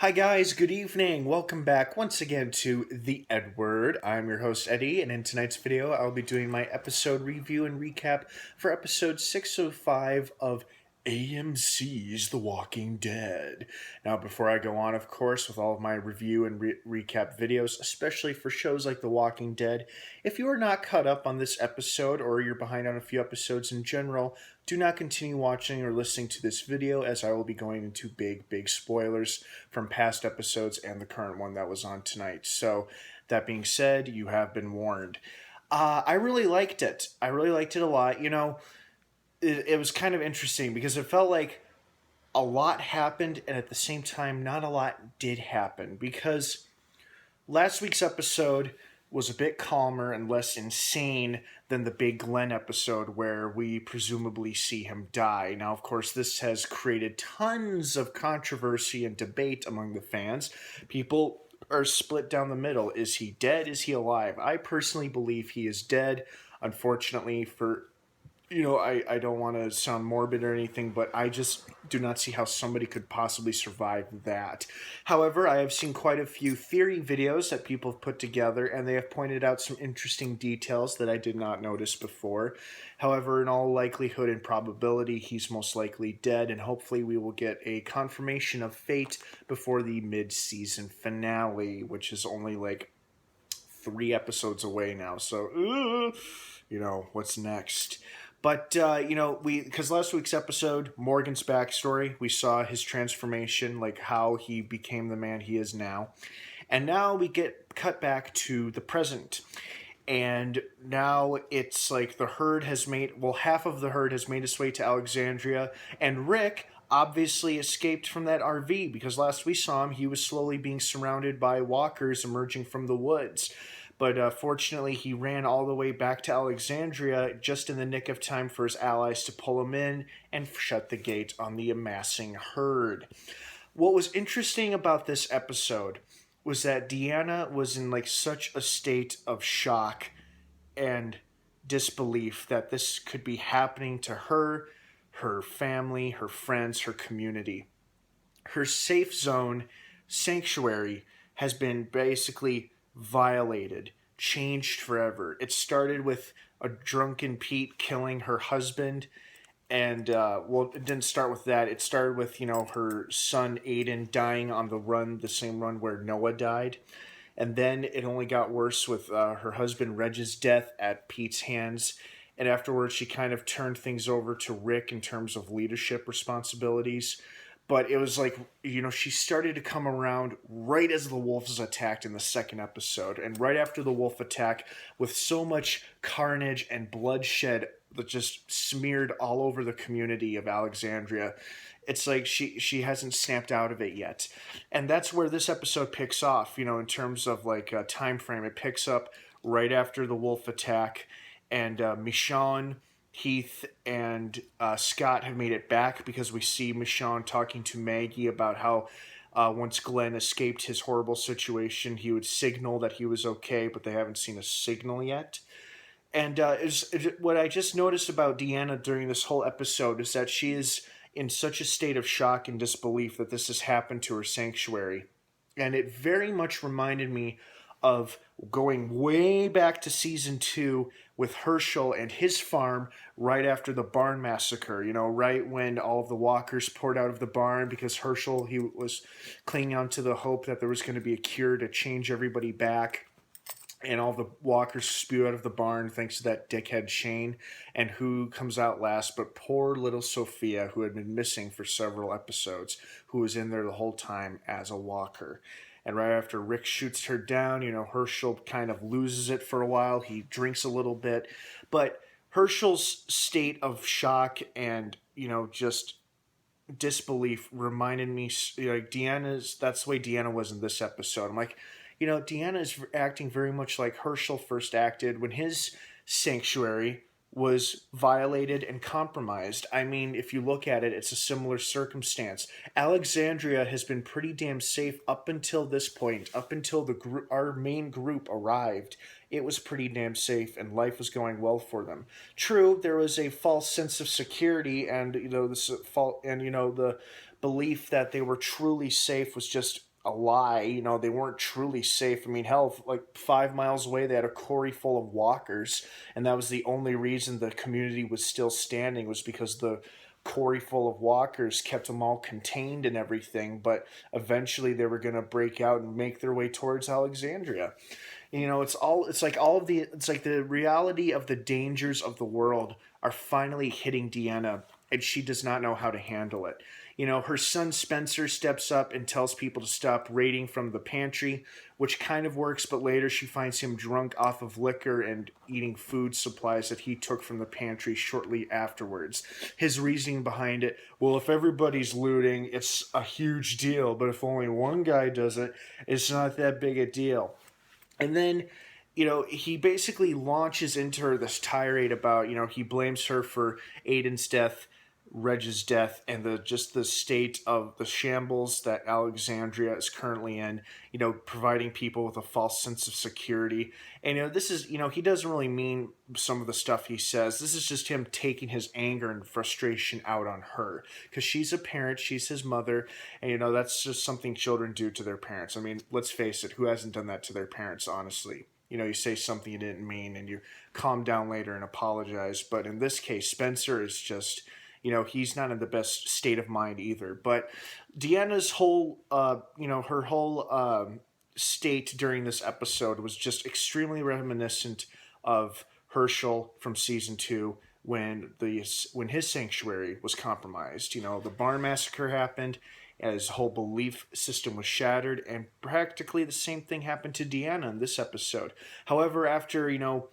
Hi, guys, good evening. Welcome back once again to The Edward. I'm your host, Eddie, and in tonight's video, I'll be doing my episode review and recap for episode 605 of AMC's The Walking Dead. Now, before I go on, of course, with all of my review and recap videos, especially for shows like The Walking Dead, if you are not caught up on this episode or you're behind on a few episodes in general, do not continue watching or listening to this video as I will be going into big spoilers from past episodes and the current one that was on tonight. So, that being said, you have been warned. I really liked it. I really liked it a lot. It was kind of interesting because it felt like a lot happened and at the same time, not a lot did happen. Because last week's episode was a bit calmer and less insane than the big Glenn episode where we presumably see him die. Now, of course, this has created tons of controversy and debate among the fans. People are split down the middle. Is he dead? Is he alive? I personally believe he is dead. Unfortunately, I don't want to sound morbid or anything, but I just do not see how somebody could possibly survive that. However, I have seen quite a few theory videos that people have put together, and they have pointed out some interesting details that I did not notice before. However, in all likelihood and probability, he's most likely dead, and hopefully we will get a confirmation of fate before the mid-season finale, which is only like 3 episodes away now. So, what's next? But because last week's episode, Morgan's backstory, we saw his transformation, like how he became the man he is now, and now we get cut back to the present. And now it's like the herd has made, well, half of the herd has made its way to Alexandria, and Rick obviously escaped from that RV because last we saw him, he was slowly being surrounded by walkers emerging from the woods. But fortunately, he ran all the way back to Alexandria just in the nick of time for his allies to pull him in and shut the gate on the amassing herd. What was interesting about this episode was that Deanna was in like such a state of shock and disbelief that this could be happening to her, her family, her friends, her community. Her safe zone, sanctuary, has been basically violated, changed forever. It started with a drunken Pete killing her husband, and it didn't start with that. It started with her son Aiden dying on the run, the same run where Noah died, and then it only got worse with her husband Reg's death at Pete's hands. And afterwards, she kind of turned things over to Rick in terms of leadership responsibilities. But it was like, she started to come around right as the wolves attacked in the second episode. And right after the wolf attack, with so much carnage and bloodshed that just smeared all over the community of Alexandria, it's like she hasn't snapped out of it yet. And that's where this episode picks off, in terms of like a time frame. It picks up right after the wolf attack, and Michonne, Heath, and Scott have made it back because we see Michonne talking to Maggie about how once Glenn escaped his horrible situation, he would signal that he was okay, but they haven't seen a signal yet. And what I just noticed about Deanna during this whole episode is that she is in such a state of shock and disbelief that this has happened to her sanctuary. And it very much reminded me of going way back to season 2 with Herschel and his farm right after the barn massacre. Right when all of the walkers poured out of the barn because Herschel, he was clinging on to the hope that there was going to be a cure to change everybody back, and all the walkers spew out of the barn thanks to that dickhead Shane. And who comes out last but poor little Sophia, who had been missing for several episodes, who was in there the whole time as a walker. And right after Rick shoots her down, Herschel kind of loses it for a while. He drinks a little bit. But Herschel's state of shock and, just disbelief reminded me, that's the way Deanna was in this episode. I'm like, Deanna is acting very much like Herschel first acted when his sanctuary was violated and compromised. I mean, if you look at it, it's a similar circumstance. Alexandria has been pretty damn safe up until this point, up until our main group arrived. It was pretty damn safe, and life was going well for them. True, there was a false sense of security, and the belief that they were truly safe was just a lie. You know, they weren't truly safe. I mean, hell, like 5 miles away, they had a quarry full of walkers, and that was the only reason the community was still standing, was because the quarry full of walkers kept them all contained and everything. But eventually, they were going to break out and make their way towards Alexandria. You know, it's like the reality of the dangers of the world are finally hitting Deanna, and she does not know how to handle it. You know, her son Spencer steps up and tells people to stop raiding from the pantry, which kind of works, but later she finds him drunk off of liquor and eating food supplies that he took from the pantry shortly afterwards. His reasoning behind it, well, if everybody's looting, it's a huge deal, but if only one guy does it, it's not that big a deal. And then, you know, he basically launches into her this tirade about, you know, he blames her for Aiden's death, Reg's death, and the state of the shambles that Alexandria is currently in, you know, providing people with a false sense of security. And, you know, this is, you know, he doesn't really mean some of the stuff he says. This is just him taking his anger and frustration out on her, because she's a parent, she's his mother, and, you know, that's just something children do to their parents. I mean, let's face it, who hasn't done that to their parents, honestly? You know, you say something you didn't mean and you calm down later and apologize. But in this case, Spencer is just, you know, he's not in the best state of mind either. But Deanna's whole, you know, her whole state during this episode was just extremely reminiscent of Herschel from season 2, when his sanctuary was compromised. You know, the barn massacre happened, and his whole belief system was shattered, and practically the same thing happened to Deanna in this episode. However, after, you know,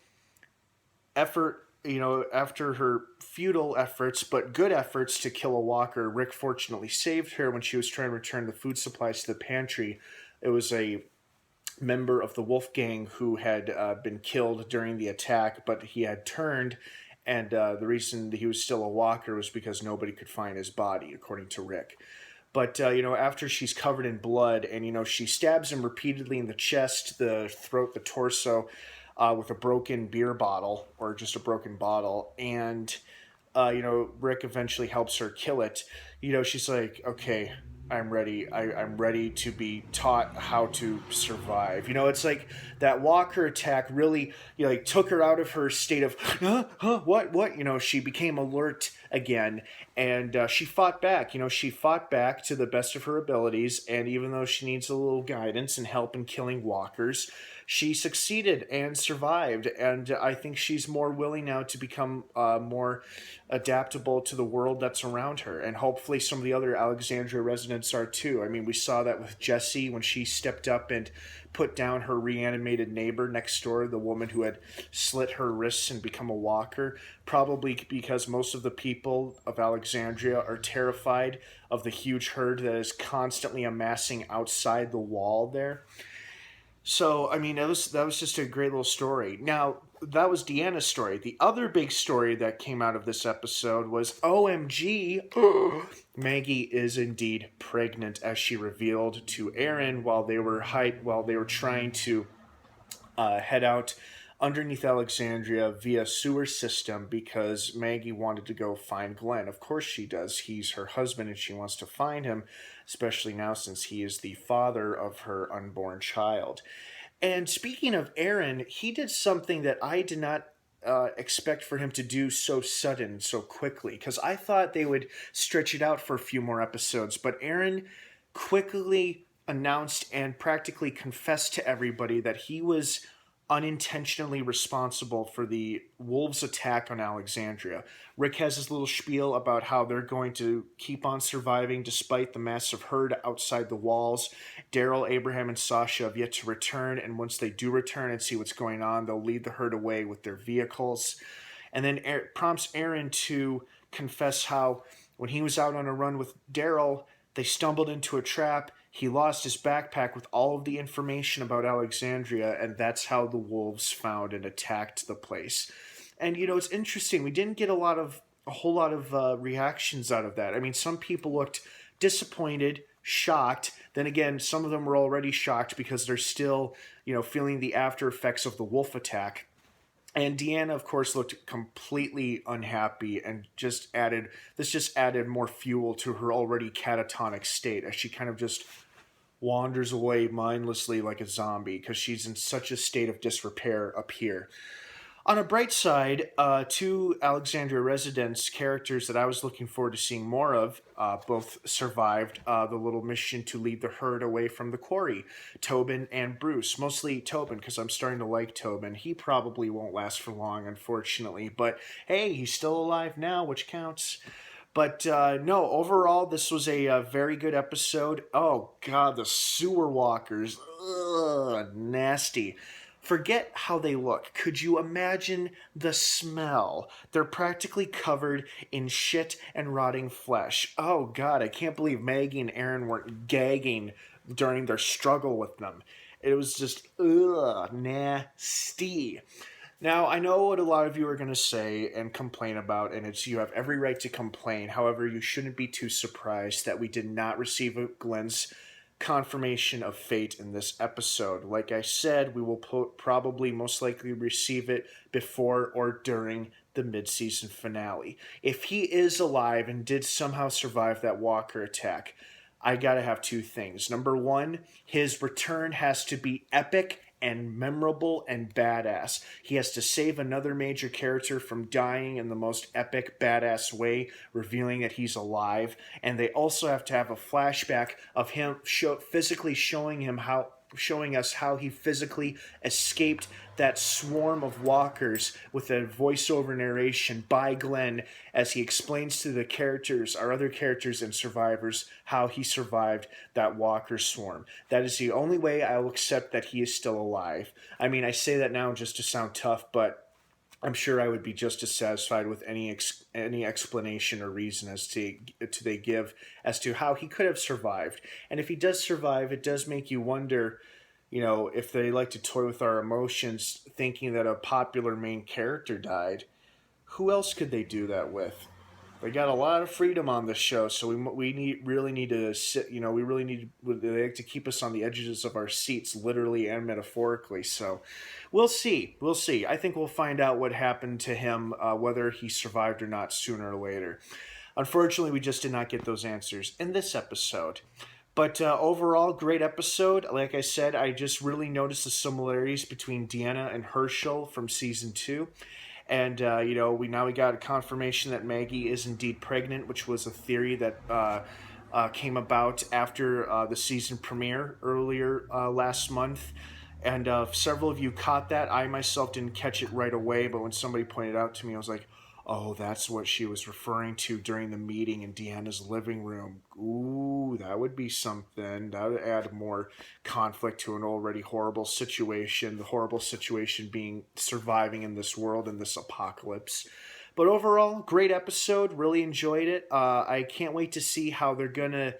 after her futile efforts, but good efforts to kill a walker, Rick fortunately saved her when she was trying to return the food supplies to the pantry. It was a member of the Wolf Gang who had been killed during the attack, but he had turned, and the reason that he was still a walker was because nobody could find his body, according to Rick. But, you know, after she's covered in blood and, you know, she stabs him repeatedly in the chest, the throat, the torso, with a broken beer bottle, or just a broken bottle. And, you know, Rick eventually helps her kill it. You know, she's like, okay, I'm ready. I'm ready to be taught how to survive. You know, it's like that Walker attack really, you know, like took her out of her state of, what? You know, she became alert again, and she fought back. You know, she fought back to the best of her abilities, and even though she needs a little guidance and help in killing walkers, she succeeded and survived. And I think she's more willing now to become more adaptable to the world that's around her. And hopefully some of the other Alexandria residents are too. I mean, we saw that with Jessie when she stepped up and put down her reanimated neighbor next door, the woman who had slit her wrists and become a walker, probably because most of the people of Alexandria are terrified of the huge herd that is constantly amassing outside the wall there. So, I mean, that was just a great little story. Now, that was Deanna's story. The other big story that came out of this episode was, OMG, Maggie is indeed pregnant, as she revealed to Aaron while they were trying to head out underneath Alexandria via sewer system, because Maggie wanted to go find Glenn. Of course she does. He's her husband and she wants to find him, especially now since he is the father of her unborn child. And speaking of Aaron, he did something that I did not expect for him to do so sudden, so quickly, because I thought they would stretch it out for a few more episodes. But Aaron quickly announced and practically confessed to everybody that he was unintentionally responsible for the Wolves' attack on Alexandria. Rick has his little spiel about how they're going to keep on surviving despite the massive herd outside the walls. Daryl, Abraham, and Sasha have yet to return, and once they do return and see what's going on, they'll lead the herd away with their vehicles. And then prompts Aaron to confess how when he was out on a run with Daryl, they stumbled into a trap. He lost his backpack with all of the information about Alexandria, and that's how the wolves found and attacked the place. And, you know, it's interesting. We didn't get a whole lot of reactions out of that. I mean, some people looked disappointed, shocked. Then again, some of them were already shocked because they're still, you know, feeling the after effects of the wolf attack. And Deanna, of course, looked completely unhappy, and just added more fuel to her already catatonic state, as she kind of just wanders away mindlessly like a zombie because she's in such a state of disrepair up here. On a bright side, two Alexandria residents characters that I was looking forward to seeing more of both survived the little mission to lead the herd away from the quarry. Tobin and Bruce. Mostly Tobin, because I'm starting to like Tobin. He probably won't last for long, unfortunately. But hey, he's still alive now, which counts. But no, overall, this was a very good episode. Oh, God, the sewer walkers. Ugh, nasty. Forget how they look. Could you imagine the smell? They're practically covered in shit and rotting flesh. Oh, God, I can't believe Maggie and Aaron weren't gagging during their struggle with them. It was just, ugh, nasty. Now, I know what a lot of you are going to say and complain about, and it's you have every right to complain. However, you shouldn't be too surprised that we did not receive a Glenn's confirmation of fate in this episode. Like I said, we will probably most likely receive it before or during the mid-season finale. If he is alive and did somehow survive that Walker attack, I gotta have two things. Number one, his return has to be epic and memorable and badass. He has to save another major character from dying in the most epic, badass way, revealing that he's alive. And they also have to have a flashback of him physically showing us how he physically escaped that swarm of walkers with a voiceover narration by Glenn as he explains to the characters, our other characters and survivors, how he survived that walker swarm. That is the only way I will accept that he is still alive. I mean, I say that now just to sound tough, but I'm sure I would be just as satisfied with any explanation or reason as to they give as to how he could have survived. And if he does survive, it does make you wonder, if they like to toy with our emotions, thinking that a popular main character died. Who else could they do that with? They got a lot of freedom on this show, so we really need to sit. We really need they like to keep us on the edges of our seats, literally and metaphorically. So, we'll see. We'll see. I think we'll find out what happened to him, whether he survived or not, sooner or later. Unfortunately, we just did not get those answers in this episode. But overall, great episode. Like I said, I just really noticed the similarities between Deanna and Herschel from season 2. And we got a confirmation that Maggie is indeed pregnant, which was a theory that came about after the season premiere earlier last month. And several of you caught that. I myself didn't catch it right away, but when somebody pointed out to me, I was like, oh, that's what she was referring to during the meeting in Deanna's living room. Ooh, that would be something. That would add more conflict to an already horrible situation. The horrible situation being surviving in this world, in this apocalypse. But overall, great episode. Really enjoyed it. I can't wait to see how they're going to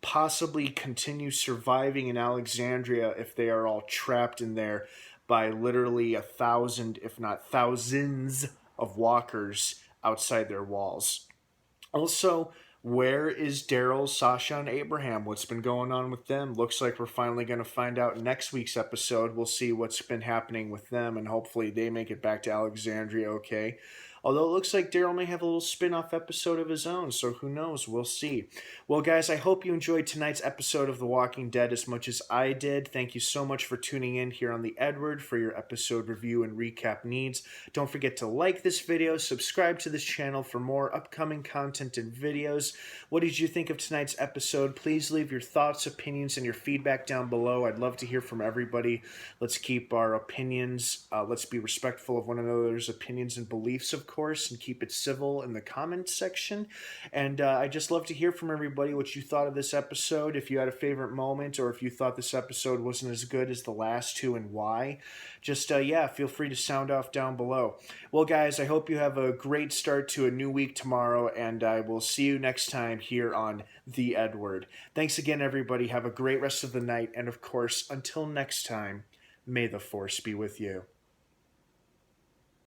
possibly continue surviving in Alexandria if they are all trapped in there by literally 1,000, if not thousands, of walkers outside their walls. Also, where is Daryl, Sasha, and Abraham? What's been going on with them? Looks like we're finally going to find out in next week's episode. We'll see what's been happening with them, and hopefully they make it back to Alexandria okay. Although it looks like Daryl may have a little spin-off episode of his own, so who knows? We'll see. Well, guys, I hope you enjoyed tonight's episode of The Walking Dead as much as I did. Thank you so much for tuning in here on The Edward for your episode review and recap needs. Don't forget to like this video, subscribe to this channel for more upcoming content and videos. What did you think of tonight's episode? Please leave your thoughts, opinions, and your feedback down below. I'd love to hear from everybody. Let's keep our opinions. Let's be respectful of one another's opinions and beliefs, of course, and keep it civil in the comments section. And I just love to hear from everybody what you thought of this episode, if you had a favorite moment, or if you thought this episode wasn't as good as the last two and why. Just, feel free to sound off down below. Well, guys, I hope you have a great start to a new week tomorrow, and I will see you next time here on The Edward. Thanks again, everybody. Have a great rest of the night, and of course, until next time, may the Force be with you.